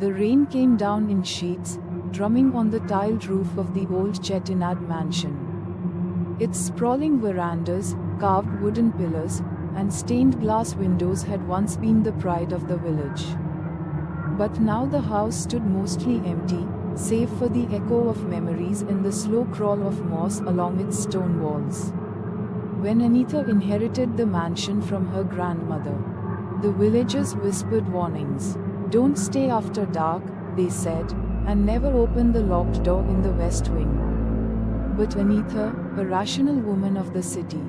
The rain came down in sheets, drumming on the tiled roof of the old Chettinad mansion. Its sprawling verandas, carved wooden pillars, and stained glass windows had once been the pride of the village. But now the house stood mostly empty, save for the echo of memories and the slow crawl of moss along its stone walls. When Anita inherited the mansion from her grandmother, the villagers whispered warnings. "Don't stay after dark," they said, "and never open the locked door in the west wing." But Anita, a rational woman of the city,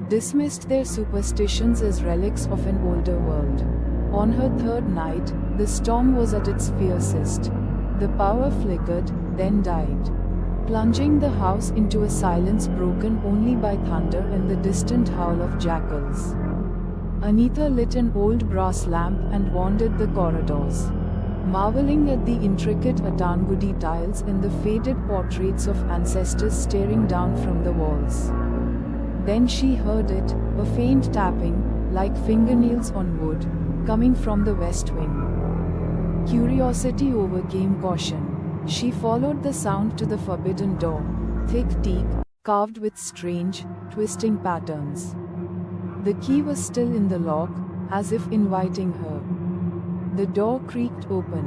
dismissed their superstitions as relics of an older world. On her third night, the storm was at its fiercest. The power flickered, then died, plunging the house into a silence broken only by thunder and the distant howl of jackals. Anita lit an old brass lamp and wandered the corridors, marveling at the intricate Atangudi tiles and the faded portraits of ancestors staring down from the walls. Then she heard it, a faint tapping, like fingernails on wood, coming from the west wing. Curiosity overcame caution. She followed the sound to the forbidden door, thick teak, carved with strange, twisting patterns. The key was still in the lock, as if inviting her. The door creaked open,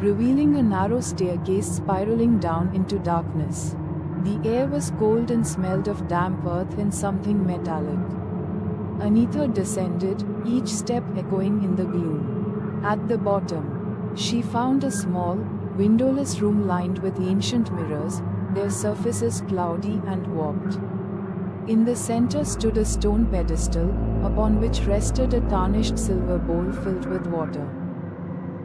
revealing a narrow staircase spiraling down into darkness. The air was cold and smelled of damp earth and something metallic. Anita descended, each step echoing in the gloom. At the bottom, she found a small, windowless room lined with ancient mirrors, their surfaces cloudy and warped. In the center stood a stone pedestal, upon which rested a tarnished silver bowl filled with water.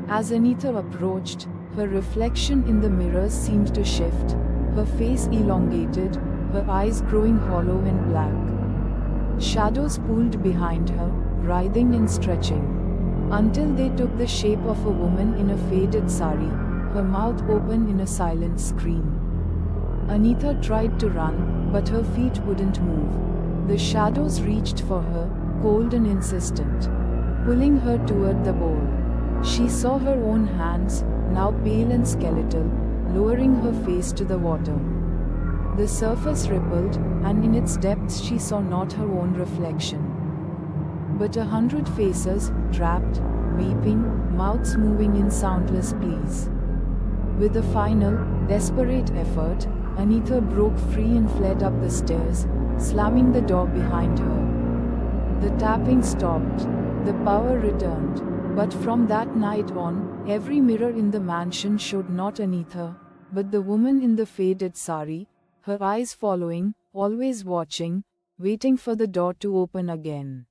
As Anita approached, her reflection in the mirrors seemed to shift, her face elongated, her eyes growing hollow and black. Shadows pooled behind her, writhing and stretching, until they took the shape of a woman in a faded sari, her mouth open in a silent scream. Anita tried to run, but her feet wouldn't move. The shadows reached for her, cold and insistent, pulling her toward the bowl. She saw her own hands, now pale and skeletal, lowering her face to the water. The surface rippled, and in its depths she saw not her own reflection, but 100 faces, trapped, weeping, mouths moving in soundless pleas. With a final, desperate effort, Anita broke free and fled up the stairs, slamming the door behind her. The tapping stopped, the power returned, but from that night on, every mirror in the mansion showed not Anita, but the woman in the faded sari, her eyes following, always watching, waiting for the door to open again.